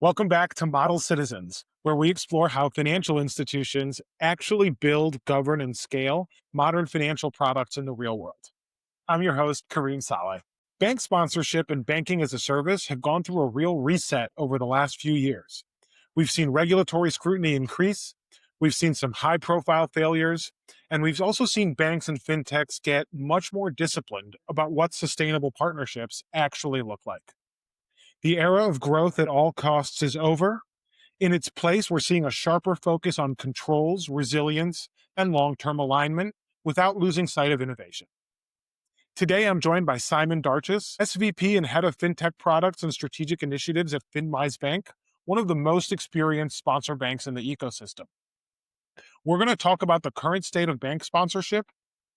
Welcome back to Model Citizens, where we explore how financial institutions actually build, govern, and scale modern financial products in the real world. I'm your host, Kareem Saleh. Bank sponsorship and banking as a service have gone through a real reset over the last few years. We've seen regulatory scrutiny increase, we've seen some high profile failures, and we've also seen banks and fintechs get much more disciplined about what sustainable partnerships actually look like. The era of growth at all costs is over. In its place, we're seeing a sharper focus on controls, resilience, and long term alignment without losing sight of innovation. Today, I'm joined by Simon Darchis, SVP and Head of FinTech Products and Strategic Initiatives at FinWise Bank, one of the most experienced sponsor banks in the ecosystem. We're going to talk about the current state of bank sponsorship,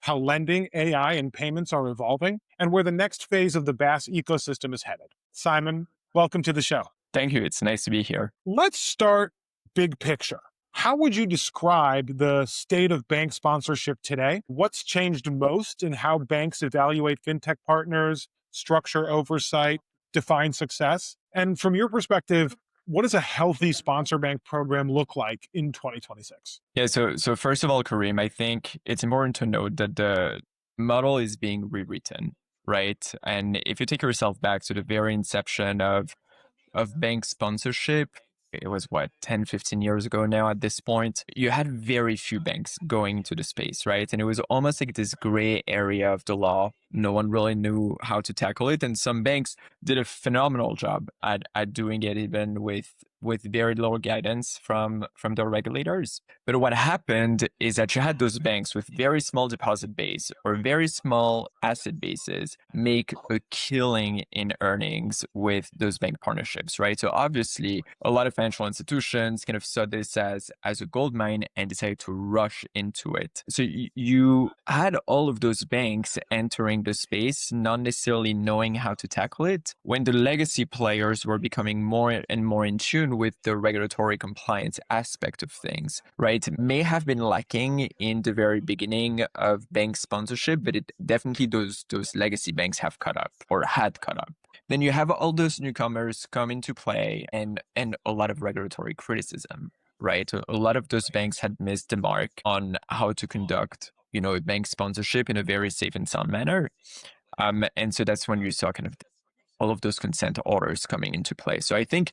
how lending, AI, and payments are evolving, and where the next phase of the BaaS ecosystem is headed. Simon, welcome to the show. Thank you. It's nice to be here. Let's start big picture. How would you describe the state of bank sponsorship today? What's changed most in how banks evaluate fintech partners, structure oversight, define success? And from your perspective, what does a healthy sponsor bank program look like in 2026? Yeah. So first of all, Kareem, I think it's important to note that the model is being rewritten, right? And if you take yourself back to the very inception of bank sponsorship, it was what, 10, 15 years ago now at this point, you had very few banks going into the space, right? And it was almost like this gray area of the law. No one really knew how to tackle it. And some banks did a phenomenal job at doing it, even with very little guidance from the regulators. But what happened is that you had those banks with very small deposit base or very small asset bases make a killing in earnings with those bank partnerships, right? So obviously, a lot of financial institutions kind of saw this as a gold mine and decided to rush into it. So you had all of those banks entering the space, not necessarily knowing how to tackle it, when the legacy players were becoming more and more in tune with the regulatory compliance aspect of things, right? It may have been lacking in the very beginning of bank sponsorship, but it definitely those legacy banks have caught up or had caught up. Then you have all those newcomers come into play and a lot of regulatory criticism, right? A lot of those banks had missed the mark on how to conduct, a bank sponsorship in a very safe and sound manner. And so that's when you saw kind of all of those consent orders coming into play. So I think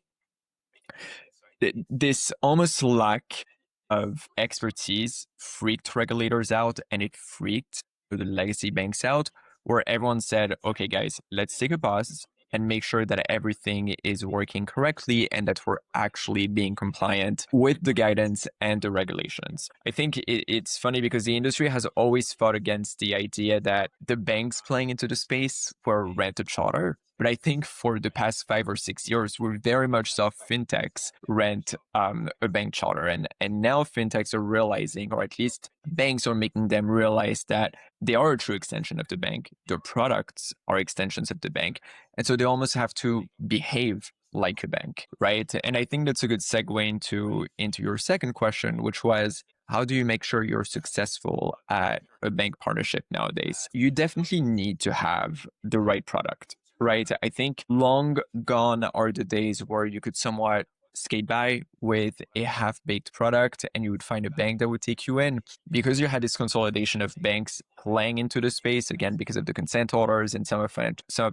this almost lack of expertise freaked regulators out, and it freaked the legacy banks out, where everyone said, okay, guys, let's take a pause and make sure that everything is working correctly and that we're actually being compliant with the guidance and the regulations. I think it's funny because the industry has always fought against the idea that the banks playing into the space were rent a charter. But I think for the past 5 or 6 years, we very much saw fintechs rent a bank charter. And now fintechs are realizing, or at least banks are making them realize, that they are a true extension of the bank. Their products are extensions of the bank. And so they almost have to behave like a bank, right? And I think that's a good segue into your second question, which was, how do you make sure you're successful at a bank partnership nowadays? You definitely need to have the right product, right? I think long gone are the days where you could somewhat skate by with a half-baked product and you would find a bank that would take you in. Because you had this consolidation of banks playing into the space, again, because of the consent orders and some of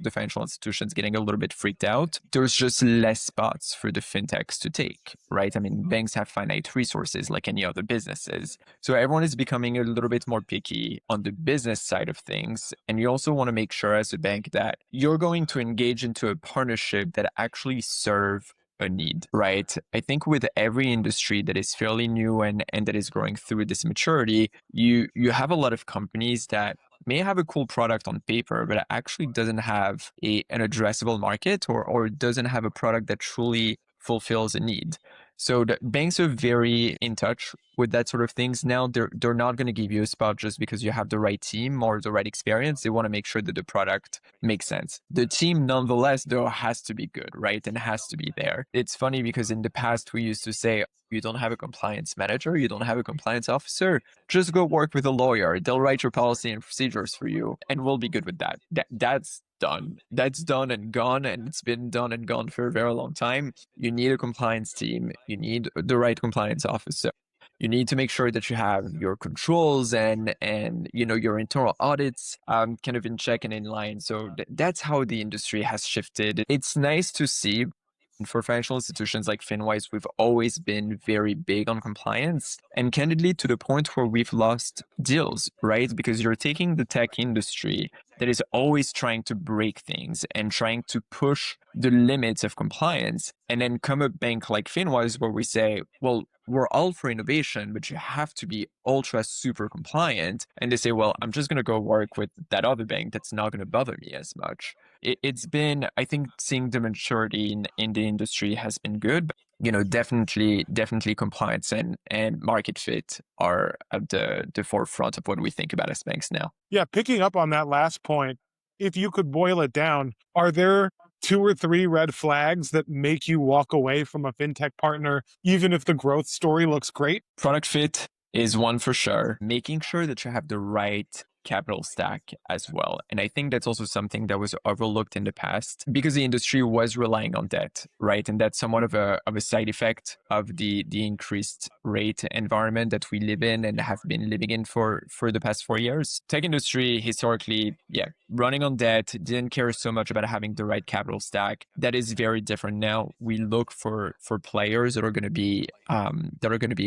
the financial institutions getting a little bit freaked out, there's just less spots for the fintechs to take, right? I mean, banks have finite resources like any other businesses. So everyone is becoming a little bit more picky on the business side of things. And you also want to make sure as a bank that you're going to engage into a partnership that actually serve a need, right? I think with every industry that is fairly new and that is growing through this maturity, you have a lot of companies that may have a cool product on paper, but it actually doesn't have an addressable market or doesn't have a product that truly fulfills a need. So the banks are very in touch with that sort of things now. They're not going to give you a spot just because you have the right team or the right experience. They want to make sure that the product makes sense. The team, nonetheless, though, has to be good, right? And has to be there. It's funny because in the past, we used to say, you don't have a compliance manager, you don't have a compliance officer, just go work with a lawyer. They'll write your policy and procedures for you, and we'll be good with that. That's done. That's done and gone, and it's been done and gone for a very long time. You need a compliance team. You need the right compliance officer. You need to make sure that you have your controls and your internal audits kind of in check and in line. So that's how the industry has shifted. It's nice to see. For financial institutions like FinWise, we've always been very big on compliance, and candidly, to the point where we've lost deals, right? Because you're taking the tech industry that is always trying to break things and trying to push the limits of compliance, and then come a bank like FinWise where we say, well, we're all for innovation, but you have to be ultra super compliant. And they say, well, I'm just going to go work with that other bank that's not going to bother me as much. It's been, I think, seeing the maturity in the industry has been good. But, definitely compliance and market fit are at the forefront of what we think about as banks now. Yeah, picking up on that last point, if you could boil it down, are there two or three red flags that make you walk away from a fintech partner, even if the growth story looks great? Product fit is one for sure. Making sure that you have the right capital stack as well. And I think that's also something that was overlooked in the past because the industry was relying on debt, right? And that's somewhat of a side effect of the increased rate environment that we live in and have been living in for the past 4 years. Tech industry historically, yeah, running on debt, didn't care so much about having the right capital stack. That is very different now. We look for players that are going to be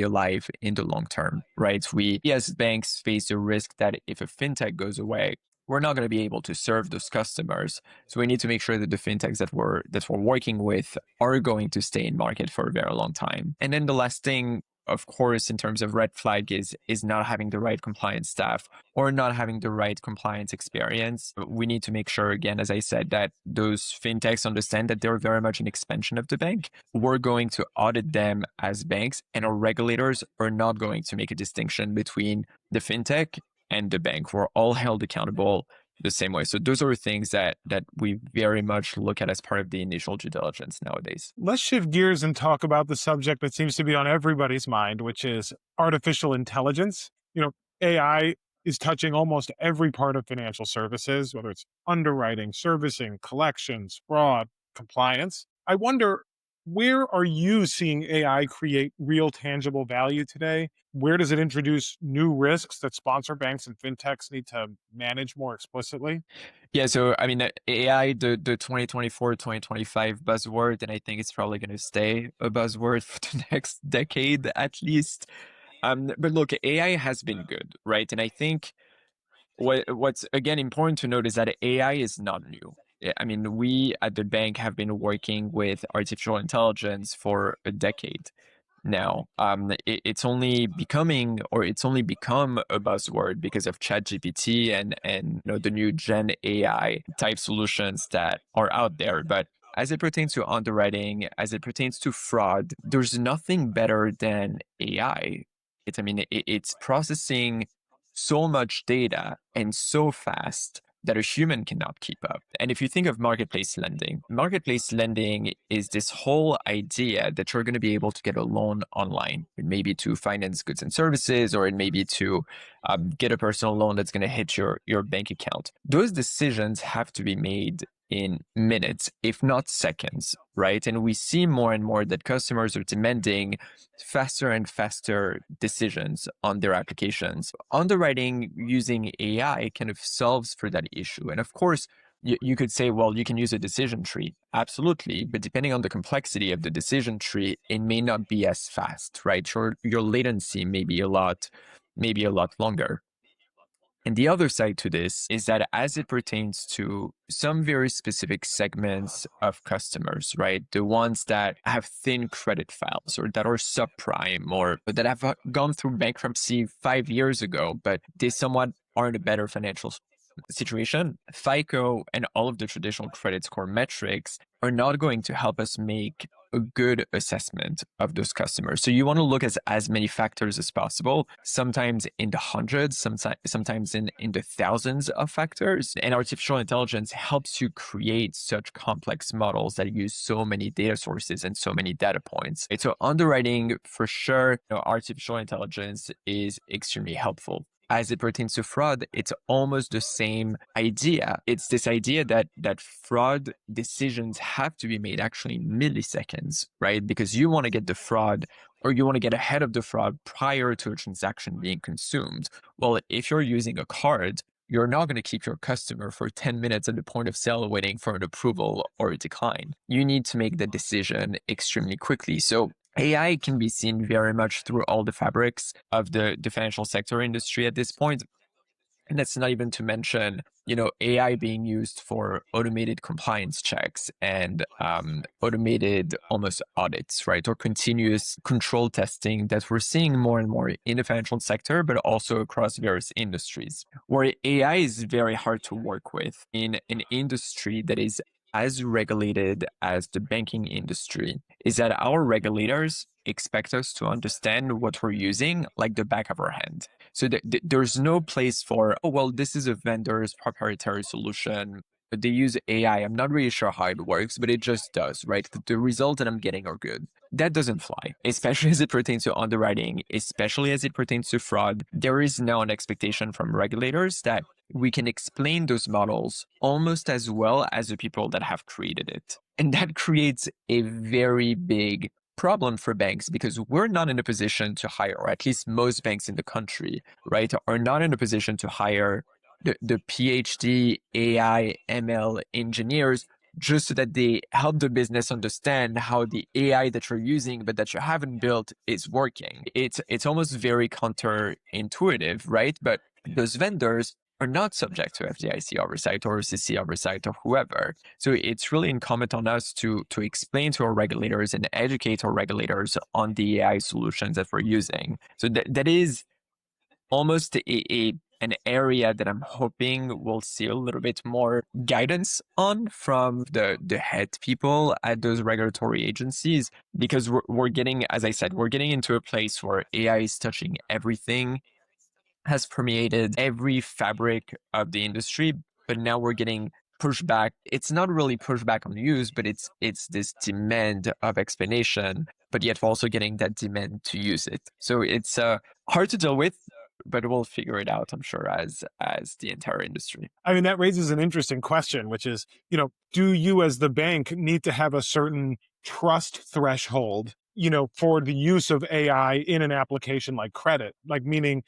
alive in the long term, right? We as banks face a risk that if a fintech goes away, we're not going to be able to serve those customers. So we need to make sure that the fintechs that we're working with are going to stay in market for a very long time. And then the last thing, of course, in terms of red flag is not having the right compliance staff or not having the right compliance experience. We need to make sure, again, as I said, that those fintechs understand that they're very much an expansion of the bank. We're going to audit them as banks, and our regulators are not going to make a distinction between the fintech and the bank. We're all held accountable the same way. So those are things that we very much look at as part of the initial due diligence nowadays. Let's shift gears and talk about the subject that seems to be on everybody's mind, which is artificial intelligence. AI is touching almost every part of financial services, whether it's underwriting, servicing, collections, fraud, compliance. I wonder, where are you seeing AI create real tangible value today? Where does it introduce new risks that sponsor banks and fintechs need to manage more explicitly? Yeah, so I mean, AI, the 2024, 2025 buzzword, and I think it's probably going to stay a buzzword for the next decade at least. But look, AI has been good, right? And I think what's again important to note is that AI is not new. I mean, we at the bank have been working with artificial intelligence for a decade now. It's only becoming, or it's only become a buzzword because of ChatGPT and the new Gen AI type solutions that are out there. But as it pertains to underwriting, as it pertains to fraud, there's nothing better than AI. It's processing so much data and so fast that a human cannot keep up. And if you think of marketplace lending is this whole idea that you're going to be able to get a loan online. It may be to finance goods and services, or it may be to get a personal loan that's going to hit your bank account. Those decisions have to be made in minutes, if not seconds, right? And we see more and more that customers are demanding faster and faster decisions on their applications. Underwriting using AI kind of solves for that issue. And of course, you could say, well, you can use a decision tree. Absolutely. But depending on the complexity of the decision tree, it may not be as fast, right? Your latency may be a lot longer. And the other side to this is that as it pertains to some very specific segments of customers, right? The ones that have thin credit files or that are subprime or that have gone through bankruptcy 5 years ago, but they somewhat are in a better financial situation. FICO and all of the traditional credit score metrics are not going to help us make a good assessment of those customers. So you want to look at as many factors as possible, sometimes in the hundreds, sometimes in the thousands of factors. And artificial intelligence helps you create such complex models that use so many data sources and so many data points. And so underwriting, for sure, artificial intelligence is extremely helpful. as it pertains to fraud, it's almost the same idea. It's this idea that fraud decisions have to be made actually in milliseconds, right? Because you want to get the fraud or you want to get ahead of the fraud prior to a transaction being consumed. Well, if you're using a card, you're not going to keep your customer for 10 minutes at the point of sale waiting for an approval or a decline. You need to make the decision extremely quickly. So AI can be seen very much through all the fabrics of the financial sector industry at this point. And that's not even to mention, AI being used for automated compliance checks and automated almost audits, right? Or continuous control testing that we're seeing more and more in the financial sector, but also across various industries. Where AI is very hard to work with in an industry that is as regulated as the banking industry is that our regulators expect us to understand what we're using like the back of our hand. So there's no place for, oh, well, this is a vendor's proprietary solution. They use AI. I'm not really sure how it works, but it just does, right? The results that I'm getting are good. That doesn't fly, especially as it pertains to underwriting, especially as it pertains to fraud. There is now an expectation from regulators that we can explain those models almost as well as the people that have created it. And that creates a very big problem for banks because we're not in a position to hire, or at least most banks in the country, right, are not in a position to hire the PhD AI ML engineers just so that they help the business understand how the AI that you're using but that you haven't built is working. It's almost very counterintuitive, right? But those vendors are not subject to FDIC oversight or CC oversight or whoever. So it's really incumbent on us to explain to our regulators and educate our regulators on the AI solutions that we're using. So that is almost an area that I'm hoping we'll see a little bit more guidance on from the head people at those regulatory agencies, because we're getting, as I said, we're getting into a place where AI is touching everything, has permeated every fabric of the industry, but now we're getting pushback. It's not really pushback on use, but it's this demand of explanation, but yet we're also getting that demand to use it. So it's hard to deal with, but we'll figure it out, I'm sure, as the entire industry. I mean, that raises an interesting question, which is, do you as the bank need to have a certain trust threshold, for the use of AI in an application like credit? Like, meaning,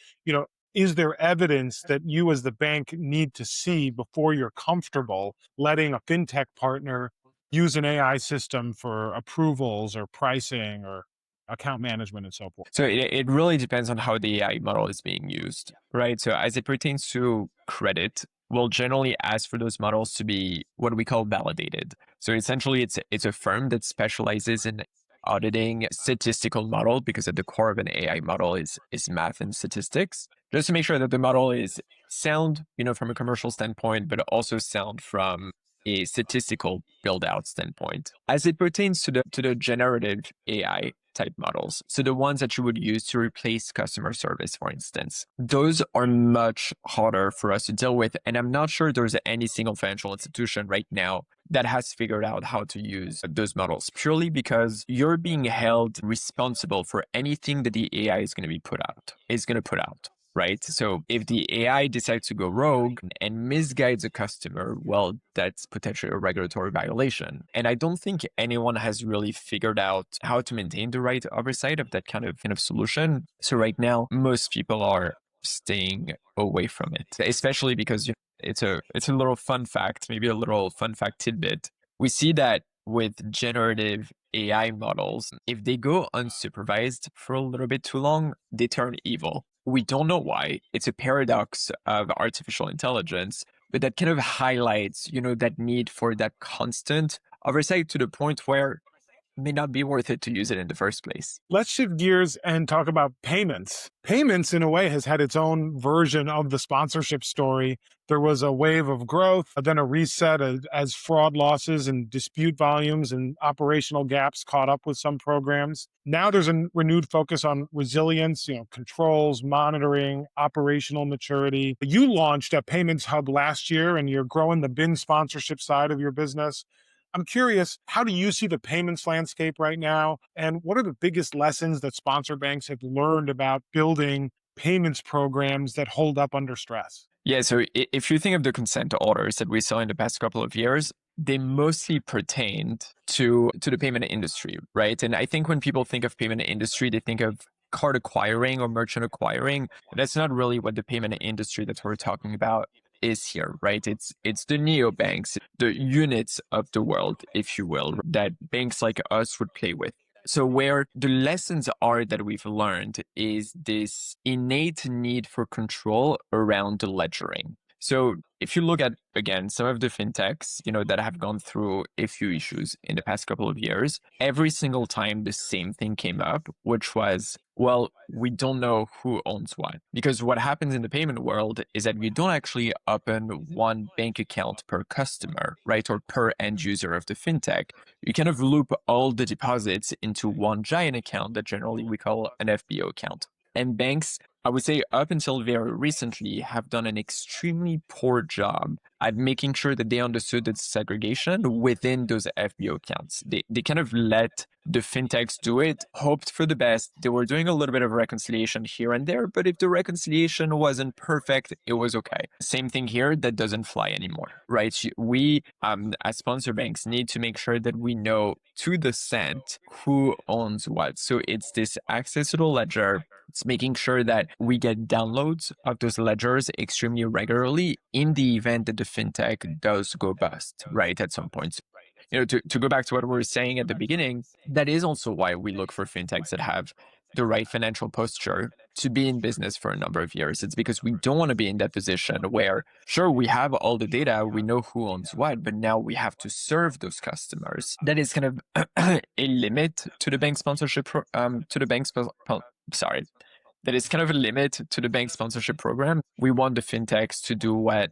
is there evidence that you as the bank need to see before you're comfortable letting a fintech partner use an AI system for approvals or pricing or account management and so forth? So it really depends on how the AI model is being used, right? So as it pertains to credit, we'll generally ask for those models to be what we call validated. So essentially, it's a firm that specializes in auditing statistical model, because at the core of an AI model is math and statistics, just to make sure that the model is sound, from a commercial standpoint, but also sound from a statistical build out standpoint. As it pertains to the generative AI type models, so the ones that you would use to replace customer service, for instance, those are much harder for us to deal with. And I'm not sure there's any single financial institution right now that has figured out how to use those models, purely because you're being held responsible for anything that the AI is going to put out. Right. So if the AI decides to go rogue and misguides a customer, well, that's potentially a regulatory violation. And I don't think anyone has really figured out how to maintain the right oversight of that kind of solution. So right now, most people are staying away from it, especially because it's a little fun fact, maybe a little fun fact tidbit. We see that with generative AI models, if they go unsupervised for a little bit too long, they turn evil. We don't know why. It's a paradox of artificial intelligence, but that kind of highlights, that need for that constant oversight to the point where it may not be worth it to use it in the first place. Let's shift gears and talk about payments. Payments, in a way, has had its own version of the sponsorship story. There was a wave of growth, then a reset as fraud losses and dispute volumes and operational gaps caught up with some programs. Now there's a renewed focus on resilience, controls, monitoring, operational maturity. You launched a payments hub last year, and you're growing the BIN sponsorship side of your business. I'm curious, how do you see the payments landscape right now? And what are the biggest lessons that sponsor banks have learned about building payments programs that hold up under stress? Yeah, so if you think of the consent orders that we saw in the past couple of years, they mostly pertained to the payment industry, right? And I think when people think of payment industry, they think of card acquiring or merchant acquiring. That's not really what the payment industry that we're talking about is here, right? It's the neobanks, the units of the world, if you will, that banks like us would play with. So where the lessons are that we've learned is this innate need for control around the ledgering. So if you look at, again, some of the fintechs, that have gone through a few issues in the past couple of years, every single time the same thing came up, which was, well, we don't know who owns what. Because what happens in the payment world is that we don't actually open one bank account per customer, right? Or per end user of the fintech. You kind of loop all the deposits into one giant account that generally we call an FBO account. And banks, I would say up until very recently, have done an extremely poor job at making sure that they understood the segregation within those FBO accounts. They kind of let the fintechs do it, hoped for the best. They were doing a little bit of reconciliation here and there, but if the reconciliation wasn't perfect, it was okay. Same thing here, that doesn't fly anymore, right? We, as sponsor banks, need to make sure that we know to the cent who owns what. So it's this access to the ledger. It's making sure that we get downloads of those ledgers extremely regularly in the event that the fintech does go bust, right, at some point. To go back to what we were saying at the beginning, that is also why we look for fintechs that have the right financial posture to be in business for a number of years. It's because we don't want to be in that position where, sure, we have all the data, we know who owns what, but now we have to serve those customers. That is kind of a limit to the bank sponsorship, sorry. That is kind of a limit to the bank sponsorship program. We want the fintechs to do what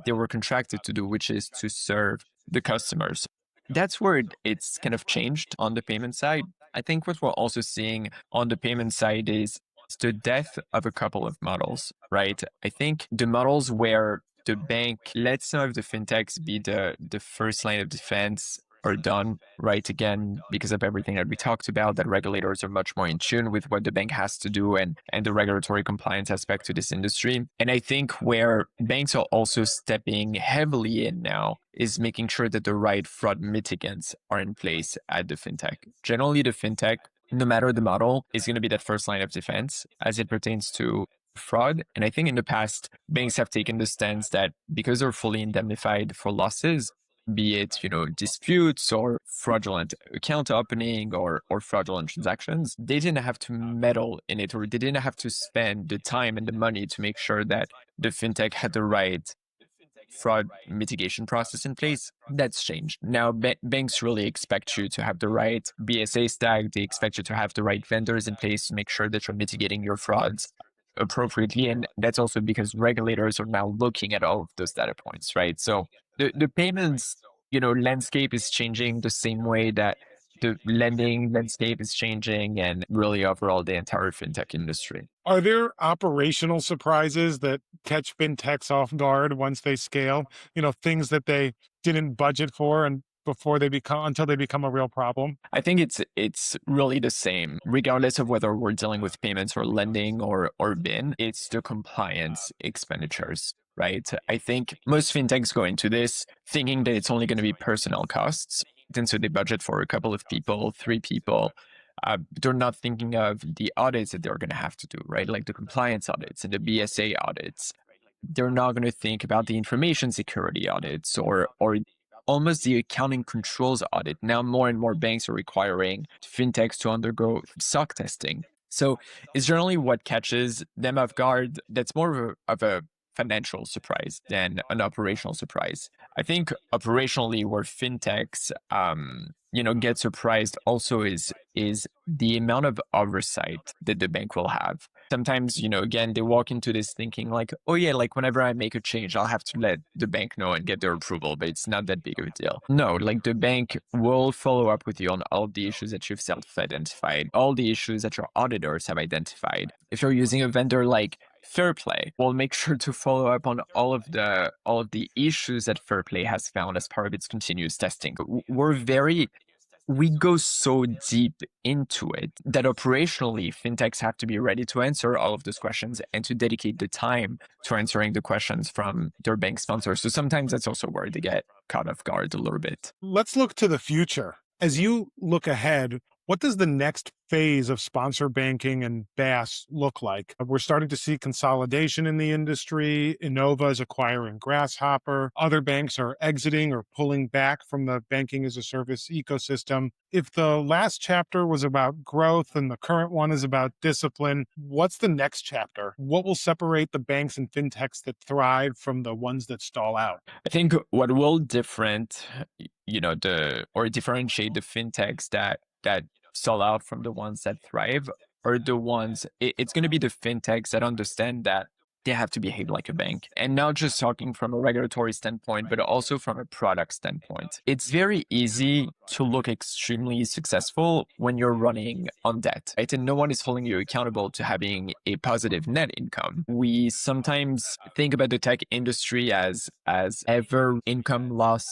they were contracted to do, which is to serve the customers. That's where it's kind of changed on the payment side. I think what we're also seeing on the payment side is the death of a couple of models, right? I think the models where the bank lets some of the fintechs be the first line of defense are done, right? Again, because of everything that we talked about, that regulators are much more in tune with what the bank has to do and the regulatory compliance aspect to this industry. And I think where banks are also stepping heavily in now is making sure that the right fraud mitigants are in place at the fintech. Generally, the fintech, no matter the model, is going to be that first line of defense as it pertains to fraud. And I think in the past, banks have taken the stance that because they're fully indemnified for losses, be it, disputes or fraudulent account opening or fraudulent transactions, they didn't have to meddle in it, or they didn't have to spend the time and the money to make sure that the fintech had the right fraud mitigation process in place. That's changed. Now, banks really expect you to have the right BSA stack. They expect you to have the right vendors in place to make sure that you're mitigating your frauds appropriately. And that's also because regulators are now looking at all of those data points, right? So the payments, landscape is changing the same way that the lending landscape is changing, and really overall the entire fintech industry. Are there operational surprises that catch fintechs off guard once they scale? Things that they didn't budget for and before they become until they become a real problem? I think it's really the same, regardless of whether we're dealing with payments or lending or BIN. It's the compliance expenditures, right? I think most fintechs go into this thinking that it's only going to be personnel costs, and so they budget for a couple of people, 3 people. They're not thinking of the audits that they're going to have to do, right? Like the compliance audits and the BSA audits. They're not going to think about the information security audits or almost the accounting controls audit. Now, more and more banks are requiring fintechs to undergo SOC testing. So it's generally what catches them off guard. That's more of a financial surprise than an operational surprise. I think operationally, where fintechs, get surprised also is the amount of oversight that the bank will have. Sometimes, again, they walk into this thinking like, oh yeah, like whenever I make a change, I'll have to let the bank know and get their approval, but it's not that big of a deal. No, like the bank will follow up with you on all the issues that you've self-identified, all the issues that your auditors have identified. If you're using a vendor like FairPlay, we'll make sure to follow up on all of the issues that FairPlay has found as part of its continuous testing. We're very we go so deep into it that operationally fintechs have to be ready to answer all of those questions and to dedicate the time to answering the questions from their bank sponsors. So sometimes that's also where they get caught off guard a little bit. Let's look to the future. As you look ahead, what does the next phase of sponsor banking and BaaS look like? We're starting to see consolidation in the industry. Innova is acquiring Grasshopper. Other banks are exiting or pulling back from the banking as a service ecosystem. If the last chapter was about growth and the current one is about discipline, what's the next chapter? What will separate the banks and fintechs that thrive from the ones that stall out? I think what will differentiate the fintechs that sell out from the ones that thrive are the ones. It's going to be the fintechs that understand that they have to behave like a bank, and not just talking from a regulatory standpoint, but also from a product standpoint. It's very easy to look extremely successful when you're running on debt, right? And no one is holding you accountable to having a positive net income. We sometimes think about the tech industry as ever income loss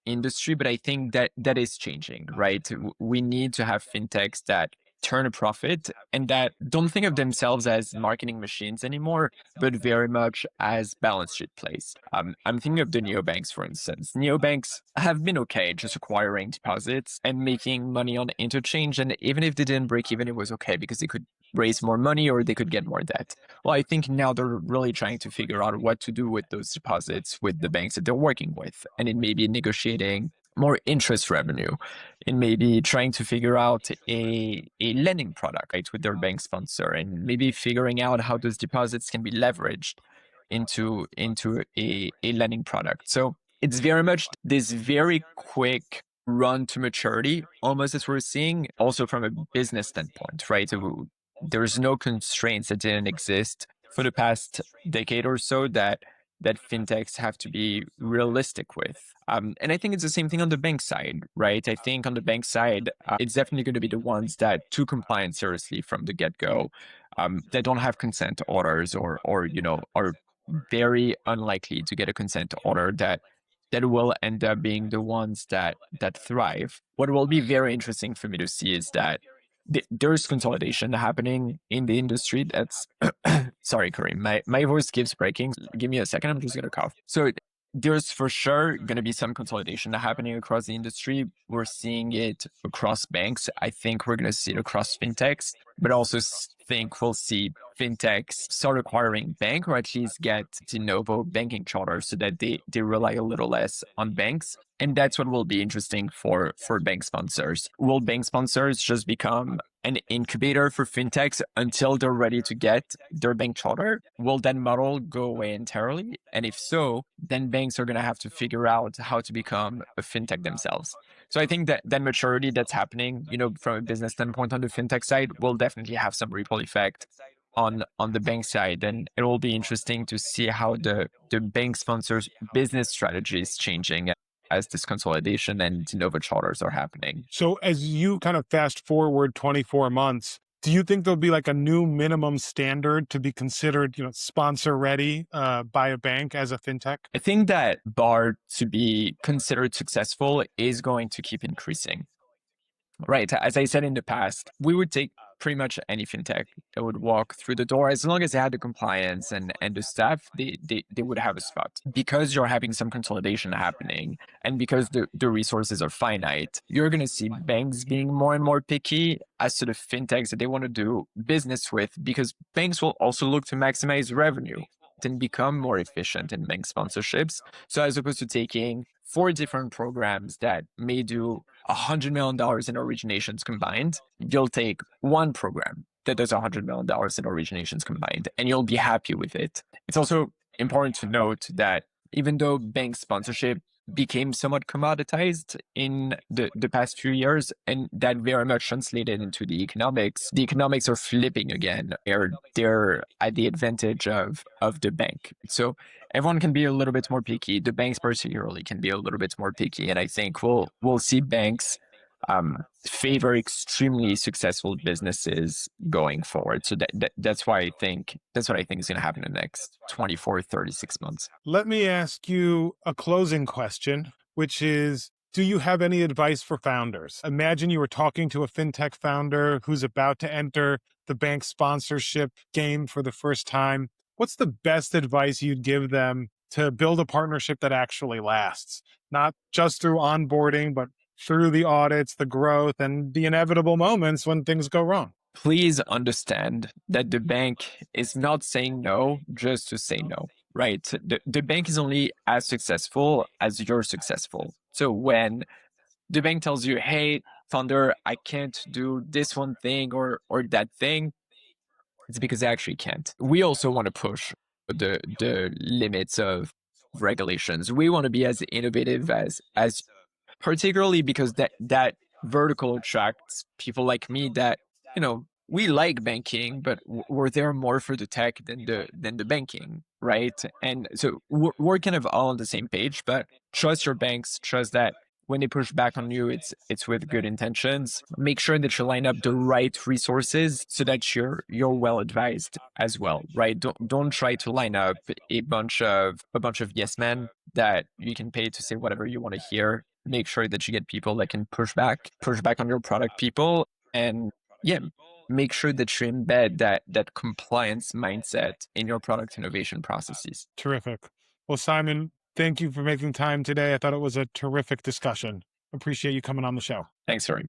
industry, but I think that is changing, right? We need to have fintechs that turn a profit and that don't think of themselves as marketing machines anymore, but very much as balance sheet plays. I'm thinking of the neobanks, for instance. Neobanks have been okay just acquiring deposits and making money on interchange, and even if they didn't break even, it was okay because they could raise more money or they could get more debt. Well, I think now they're really trying to figure out what to do with those deposits with the banks that they're working with. And it may be negotiating more interest revenue. It may be trying to figure out a lending product, right, with their bank sponsor, and maybe figuring out how those deposits can be leveraged into a lending product. So it's very much this very quick run to maturity, almost as we're seeing also from a business standpoint, right? So there's no constraints that didn't exist for the past decade or so that fintechs have to be realistic with. And I think it's the same thing on the bank side, right? I think on the bank side, it's definitely going to be the ones that took compliance seriously from the get-go, that don't have consent orders or are very unlikely to get a consent order that will end up being the ones that thrive. What will be very interesting for me to see is that there's consolidation happening in the industry. That's sorry, Kareem, my voice keeps breaking. Give me a second. I'm just gonna cough. So there's for sure going to be some consolidation happening across the industry. We're seeing it across banks. I think we're going to see it across fintechs, but also think we'll see fintechs start acquiring bank or at least get de novo banking charters so that they rely a little less on banks. And that's what will be interesting for bank sponsors. Will bank sponsors just become an incubator for fintechs until they're ready to get their bank charter? Will that model go away entirely? And if so, then banks are going to have to figure out how to become a fintech themselves. So I think that maturity that's happening, from a business standpoint on the fintech side will definitely have some ripple effect on the bank side. And it will be interesting to see how the bank sponsors business strategy is changing as this consolidation and de novo charters are happening. So as you kind of fast forward 24 months, do you think there'll be like a new minimum standard to be considered, sponsor ready by a bank as a fintech? I think that bar to be considered successful is going to keep increasing. Right. As I said in the past, we would take pretty much any fintech that would walk through the door as long as they had the compliance and the staff, they would have a spot. Because you're having some consolidation happening and because the resources are finite, you're going to see banks being more and more picky as to the fintechs that they want to do business with, because banks will also look to maximize revenue and become more efficient in bank sponsorships. So as opposed to taking 4 different programs that may do $100 million in originations combined, you'll take one program that does $100 million in originations combined, and you'll be happy with it. It's also important to note that even though bank sponsorship became somewhat commoditized in the past few years, and that very much translated into the economics are flipping again. They're at the advantage of the bank. So everyone can be a little bit more picky. The banks particularly can be a little bit more picky. And I think we'll see banks favor extremely successful businesses going forward. So that's what I think is going to happen in the next 24, 36 months. Let me ask you a closing question, which is, Do you have any advice for founders? Imagine you were talking to a fintech founder who's about to enter the bank sponsorship game for the first time. What's the best advice you'd give them to build a partnership that actually lasts? Not just through onboarding, but through the audits, the growth, and the inevitable moments when things go wrong. Please understand that the bank is not saying no just to say no, right? The bank is only as successful as you're successful. So when the bank tells you, hey, founder, I can't do this one thing or that thing, it's because they actually can't. We also want to push the limits of regulations. We want to be as innovative as particularly because that vertical attracts people like me that we like banking, but we're there more for the tech than the banking, right? And so we're kind of all on the same page. But trust your banks, trust that when they push back on you, it's with good intentions. Make sure that you line up the right resources so that you're well advised as well, right? Don't try to line up a bunch of yes men that you can pay to say whatever you want to hear. Make sure that you get people that can push back on your product people, and yeah, make sure that you embed that compliance mindset in your product innovation processes. Terrific. Well, Simon, thank you for making time today. I thought it was a terrific discussion. Appreciate you coming on the show. Thanks, Sorry.